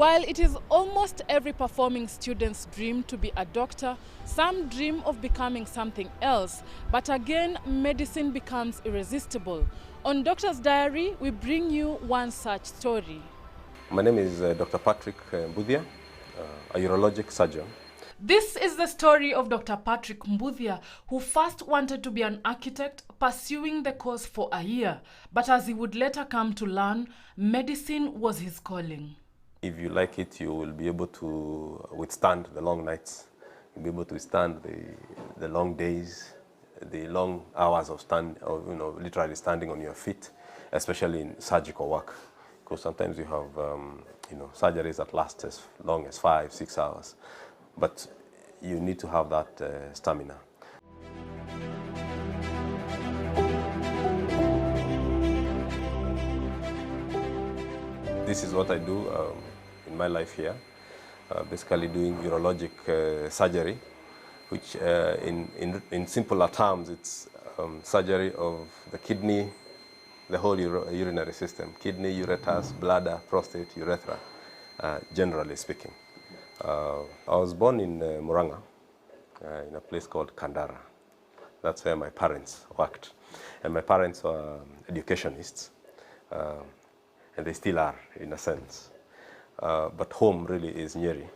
While it is almost every performing student's dream to be a doctor, some dream of becoming something else. But again, medicine becomes irresistible. On Doctor's Diary, we bring you one such story. My name is Dr. Patrick Mbuthia, a urologic surgeon. This is the story of Dr. Patrick Mbuthia, who first wanted to be an architect, pursuing the course for a year. But as he would later come to learn, medicine was his calling. If you like it, you will be able to withstand the long nights. You'll be able to withstand the long days, the long hours of literally standing on your feet, especially in surgical work. Because sometimes you have, surgeries that last as long as 5-6 hours. But you need to have that stamina. This is what I do in my life here, basically doing urologic surgery, which in simpler terms, it's surgery of the kidney, the whole urinary system, kidney, ureters, bladder, prostate, urethra, generally speaking. I was born in Murang'a, in a place called Kandara. That's where my parents worked. And my parents were educationists. And they still are, in a sense. But home really is Nyeri.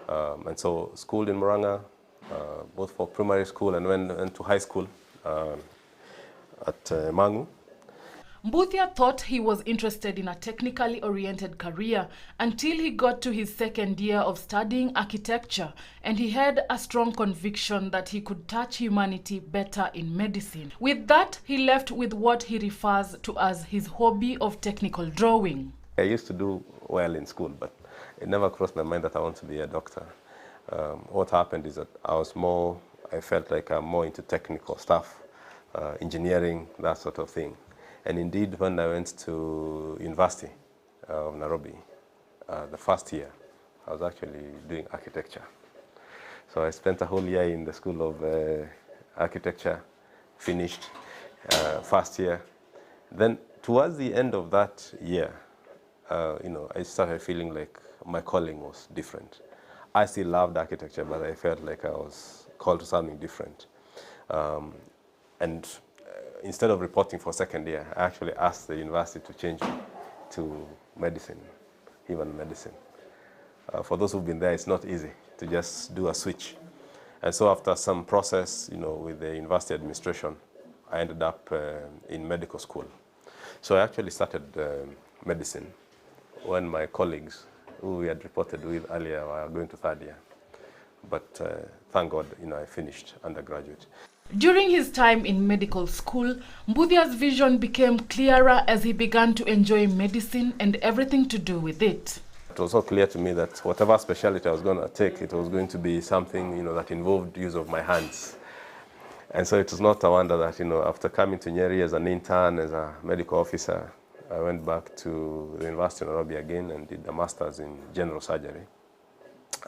And so schooled in Murang'a, both for primary school and went to high school at Mangu. Mbuthia thought he was interested in a technically oriented career until he got to his second year of studying architecture, and he had a strong conviction that he could touch humanity better in medicine. With that, he left with what he refers to as his hobby of technical drawing. I used to do well in school, but it never crossed my mind that I want to be a doctor. What happened is that I felt like I'm more into technical stuff, engineering, that sort of thing. And indeed, when I went to University of Nairobi, the first year, I was actually doing architecture. So I spent a whole year in the School of Architecture, finished first year. Then towards the end of that year, I started feeling like my calling was different. I still loved architecture, but I felt like I was called to something different. Instead of reporting for second year, I actually asked the university to change me to medicine, human medicine. For those who've been there, it's not easy to just do a switch. And so after some process, with the university administration, I ended up in medical school. So I actually started medicine when my colleagues, who we had reported with earlier, were going to third year. But thank God, I finished undergraduate. During his time in medical school, Mbuthia's vision became clearer as he began to enjoy medicine and everything to do with it. It was so clear to me that whatever specialty I was going to take, it was going to be something that involved use of my hands. And so it was not a wonder that after coming to Nyeri as an intern, as a medical officer, I went back to the University of Nairobi again and did a master's in general surgery,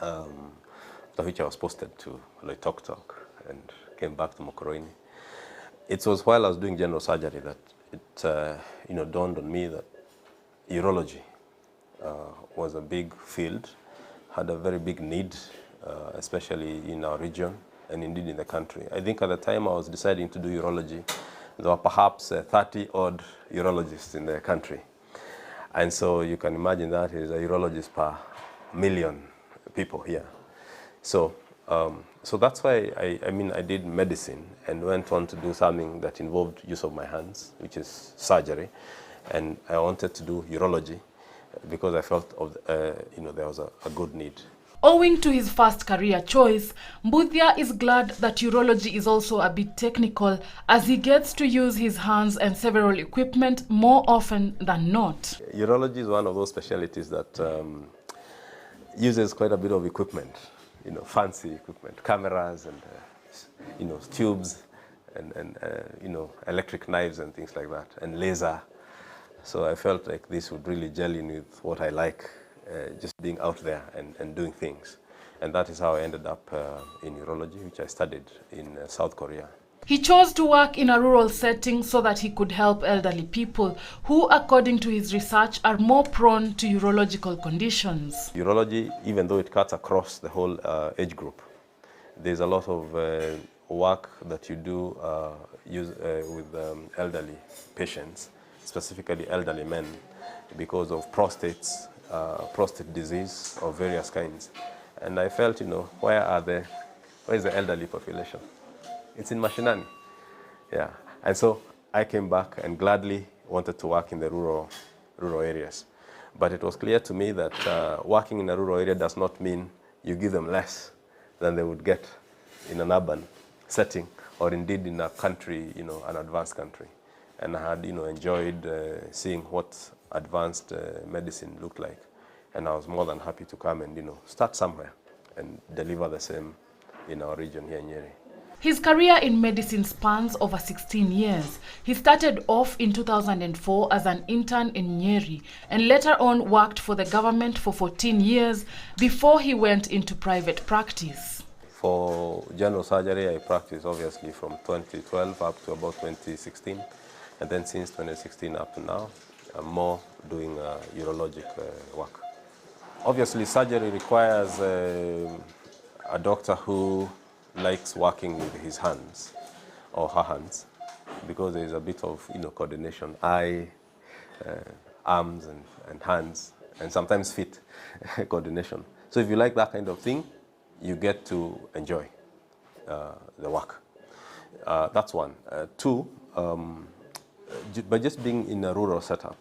after which I was posted to Loitoktok and came back to Mokoroini. It was while I was doing general surgery that it dawned on me that urology was a big field, had a very big need, especially in our region and indeed in the country. I think at the time I was deciding to do urology, there were perhaps 30-odd urologists in the country. And so you can imagine that is a urologist per million people here. So that's why I did medicine and went on to do something that involved use of my hands, which is surgery. And I wanted to do urology because I felt there was a good need. Owing to his first career choice, Mbuthia is glad that urology is also a bit technical as he gets to use his hands and several equipment more often than not. Urology is one of those specialties that uses quite a bit of equipment. Fancy equipment, cameras and tubes and electric knives and things like that, and laser. So I felt like this would really gel in with what I like, just being out there and doing things. And that is how I ended up in urology, which I studied in South Korea. He chose to work in a rural setting so that he could help elderly people who, according to his research, are more prone to urological conditions. Urology, even though it cuts across the whole age group, there's a lot of work that you do with elderly patients, specifically elderly men, because of prostate disease of various kinds. And I felt, where is the elderly population? It's in Mashinani. Yeah. And so I came back and gladly wanted to work in the rural areas. But it was clear to me that working in a rural area does not mean you give them less than they would get in an urban setting, or indeed in a country, an advanced country. And I had, enjoyed seeing what advanced medicine looked like. And I was more than happy to come and, start somewhere and deliver the same in our region here in Nyeri. His career in medicine spans over 16 years. He started off in 2004 as an intern in Nyeri and later on worked for the government for 14 years before he went into private practice. For general surgery, I practiced obviously from 2012 up to about 2016. And then since 2016 up to now, I'm more doing urologic work. Obviously, surgery requires a doctor who likes working with his hands or her hands, because there is a bit of coordination, eye, arms and hands, and sometimes feet coordination. So if you like that kind of thing, you get to enjoy the work. That's one. Two, by just being in a rural setup,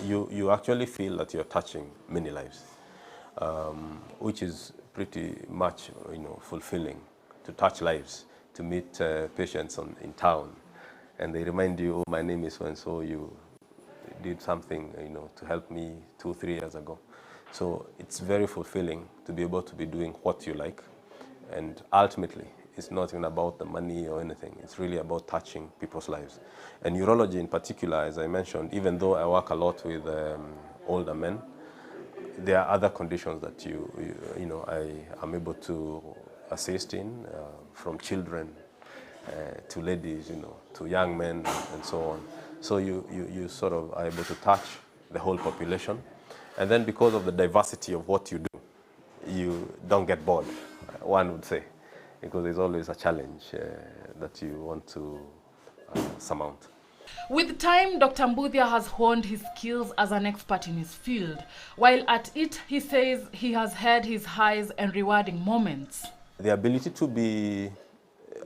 you actually feel that you're touching many lives, which is pretty much fulfilling, to touch lives, to meet patients in town, and they remind you, oh, my name is so-and-so, you did something to help me 2-3 years ago. So it's very fulfilling to be able to be doing what you like, and ultimately it's not even about the money or anything. It's really about touching people's lives. And urology in particular, as I mentioned, even though I work a lot with older men, there are other conditions that I am able to assist in, from children to ladies, to young men and so on. So you sort of are able to touch the whole population. And then because of the diversity of what you do, you don't get bored, one would say, because there's always a challenge that you want to surmount. With time, Dr. Mbuthia has honed his skills as an expert in his field. While at it, he says he has had his highs and rewarding moments. The ability to be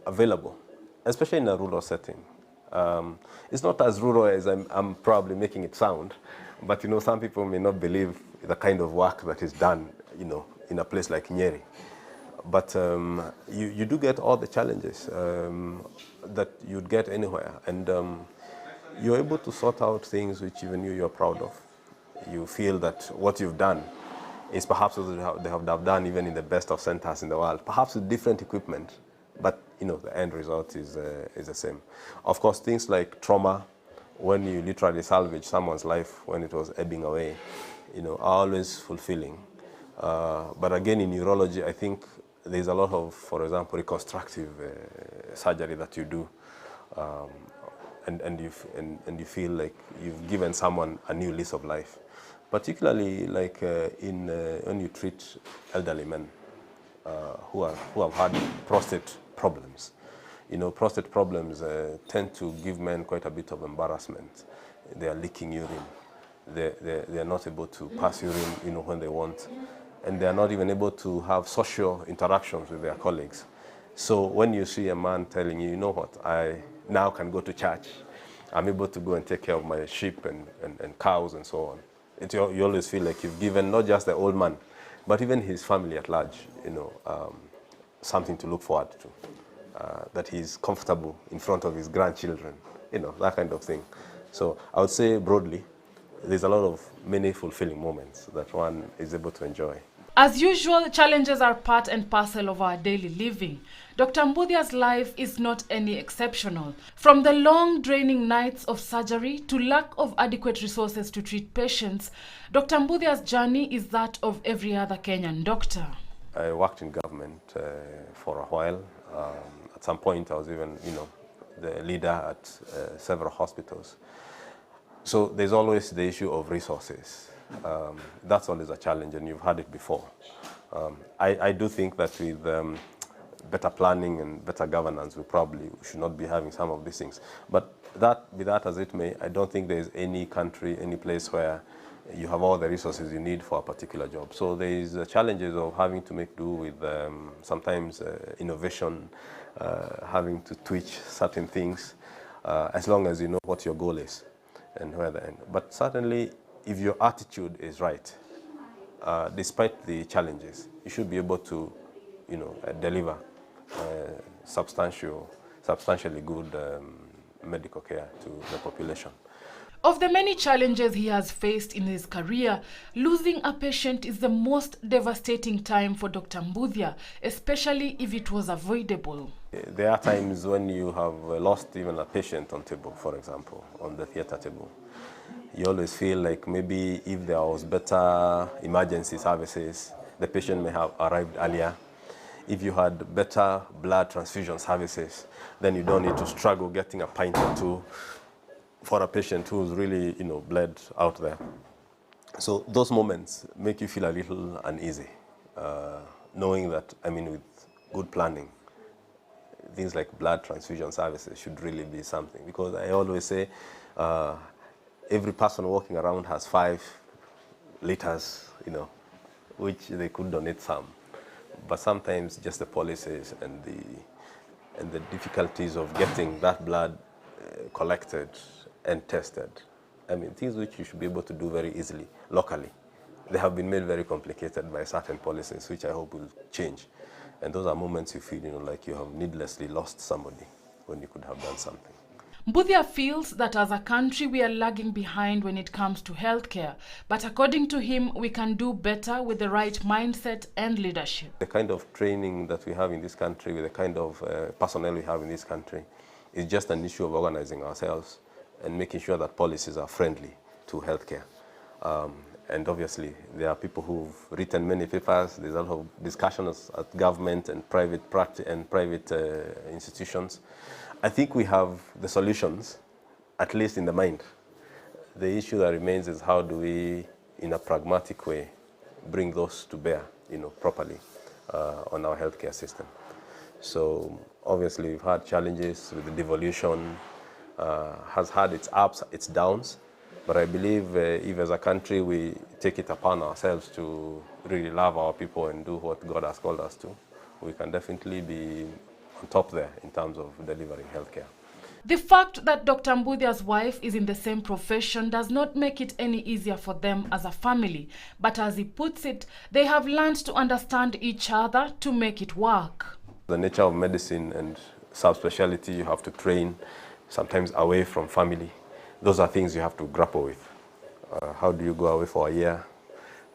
available, especially in a rural setting. It's not as rural as I'm probably making it sound, but some people may not believe the kind of work that is done, in a place like Nyeri. But you do get all the challenges that you'd get anywhere, and you're able to sort out things which even you're proud of. You feel that what you've done is perhaps what they have done even in the best of centers in the world, perhaps with different equipment, but the end result is the same. Of course, things like trauma, when you literally salvage someone's life when it was ebbing away, are always fulfilling. But again, in urology, I think there's a lot of, for example, reconstructive surgery that you do, and you feel like you've given someone a new lease of life. Particularly like when you treat elderly men who have had prostate problems. Prostate problems tend to give men quite a bit of embarrassment. They are leaking urine. They are not able to pass urine, when they want, and they are not even able to have social interactions with their colleagues. So when you see a man telling you, what, I now can go to church, I'm able to go and take care of my sheep and cows and so on. You always feel like you've given not just the old man, but even his family at large, something to look forward to. That he's comfortable in front of his grandchildren, that kind of thing. So I would say broadly, there's a lot of many fulfilling moments that one is able to enjoy. As usual, challenges are part and parcel of our daily living. Dr. Mbuthia's life is not any exceptional. From the long, draining nights of surgery to lack of adequate resources to treat patients, Dr. Mbuthia's journey is that of every other Kenyan doctor. I worked in government for a while, At some point, I was even, the leader at several hospitals. So there's always the issue of resources. That's always a challenge, and you've had it before. I do think that with better planning and better governance, we probably should not be having some of these things. But be that as it may, I don't think there's any country, any place where you have all the resources you need for a particular job. So there's challenges of having to make do with sometimes innovation, having to twitch certain things, as long as you know what your goal is and where the end. But certainly, if your attitude is right, despite the challenges, you should be able to, deliver substantially good medical care to the population. Of the many challenges he has faced in his career, losing a patient is the most devastating time for Dr. Mbuthia, especially if it was avoidable. There are times when you have lost even a patient on table, for example, on the theater table. You always feel like maybe if there was better emergency services, the patient may have arrived earlier. If you had better blood transfusion services, then you don't need to struggle getting a pint or two for a patient who's really, bled out there. So those moments make you feel a little uneasy, knowing that, with good planning, things like blood transfusion services should really be something. Because I always say, every person walking around has 5 liters, which they could donate some. But sometimes just the policies and the difficulties of getting that blood collected and tested. Things which you should be able to do very easily, locally. They have been made very complicated by certain policies, which I hope will change. And those are moments you feel, like you have needlessly lost somebody when you could have done something. Mbuthia feels that as a country we are lagging behind when it comes to healthcare, but according to him, we can do better with the right mindset and leadership. The kind of training that we have in this country, with the kind of personnel we have in this country, is just an issue of organizing ourselves and making sure that policies are friendly to healthcare. And obviously, there are people who've written many papers. There's a lot of discussions at government and private institutions. I think we have the solutions, at least in the mind. The issue that remains is how do we, in a pragmatic way, bring those to bear, properly on our healthcare system. So obviously, we've had challenges with the devolution, has had its ups, its downs. But I believe if as a country we take it upon ourselves to really love our people and do what God has called us to, we can definitely be on top there in terms of delivering healthcare. The fact that Dr. Mbuthia's wife is in the same profession does not make it any easier for them as a family. But as he puts it, they have learned to understand each other to make it work. The nature of medicine and subspecialty, you have to train sometimes away from family. Those are things you have to grapple with. How do you go away for a year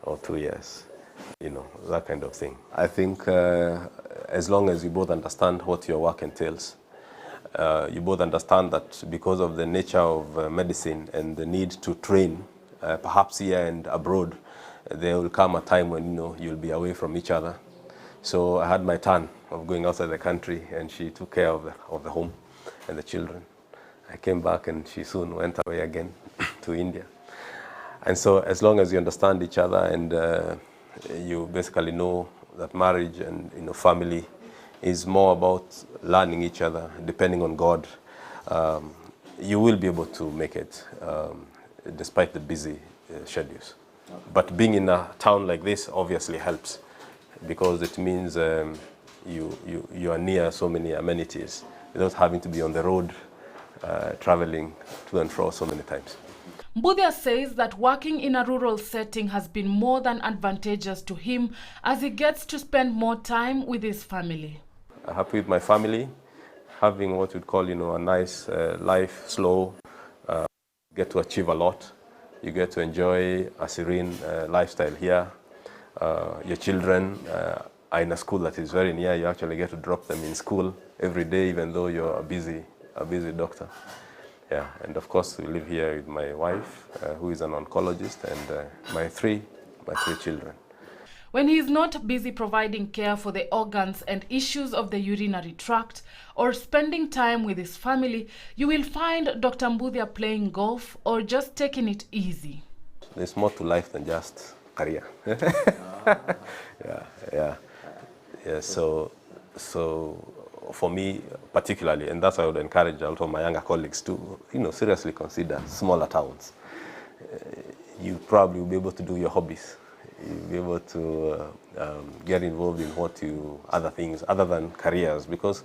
or 2 years? That kind of thing. I think as long as you both understand what your work entails, you both understand that because of the nature of medicine and the need to train, perhaps here and abroad, there will come a time when you'll be away from each other. So I had my turn of going outside the country, and she took care of the home and the children. I came back, and she soon went away again to India. And so as long as you understand each other and you basically know that marriage and family is more about learning each other, depending on God, you will be able to make it despite the busy schedules. But being in a town like this obviously helps, because it means you are near so many amenities without having to be on the road traveling to and fro so many times. Mbuthia says that working in a rural setting has been more than advantageous to him, as he gets to spend more time with his family. I'm happy with my family, having what we'd call a nice life, slow, get to achieve a lot. You get to enjoy a serene lifestyle here. Your children are in a school that is very near. You actually get to drop them in school every day, even though you're a busy doctor. Yeah, and of course we live here with my wife, who is an oncologist, and my three children. When he is not busy providing care for the organs and issues of the urinary tract or spending time with his family, you will find Dr. Mbuthia playing golf or just taking it easy. There's more to life than just career. Yeah. So for me particularly, and that's why I would encourage a lot of my younger colleagues to, seriously consider smaller towns. You probably will be able to do your hobbies. You'll be able to get involved in other things other than careers, because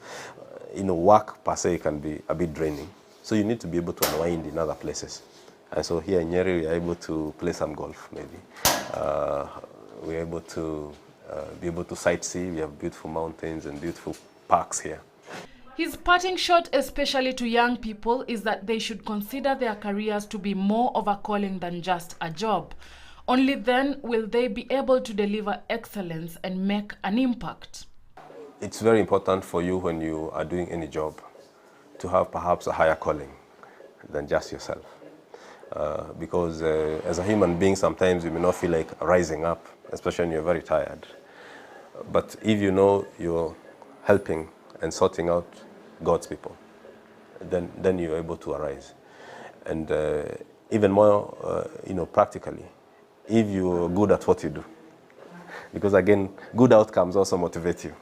work per se can be a bit draining. So you need to be able to unwind in other places. And so here in Nyeri, we are able to play some golf, maybe. We're able to be able to sightsee. We have beautiful mountains and beautiful parks here. His parting shot, especially to young people, is that they should consider their careers to be more of a calling than just a job. Only then will they be able to deliver excellence and make an impact. It's very important for you when you are doing any job to have perhaps a higher calling than just yourself. Because as a human being, sometimes you may not feel like rising up, especially when you're very tired. But if you know you're helping and sorting out God's people, then you're able to arise. And even more, practically, if you're good at what you do, because again, good outcomes also motivate you.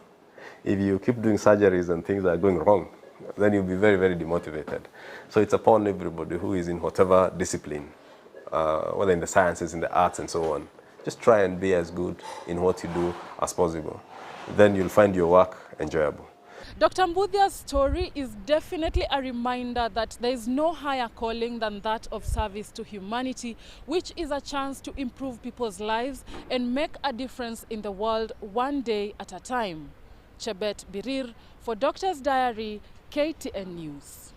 If you keep doing surgeries and things are going wrong, then you'll be very, very demotivated. So it's upon everybody who is in whatever discipline, whether in the sciences, in the arts, and so on. Just try and be as good in what you do as possible. Then you'll find your work enjoyable. Dr. Mbuthia's story is definitely a reminder that there is no higher calling than that of service to humanity, which is a chance to improve people's lives and make a difference in the world one day at a time. Chebet Birir for Doctor's Diary, KTN News.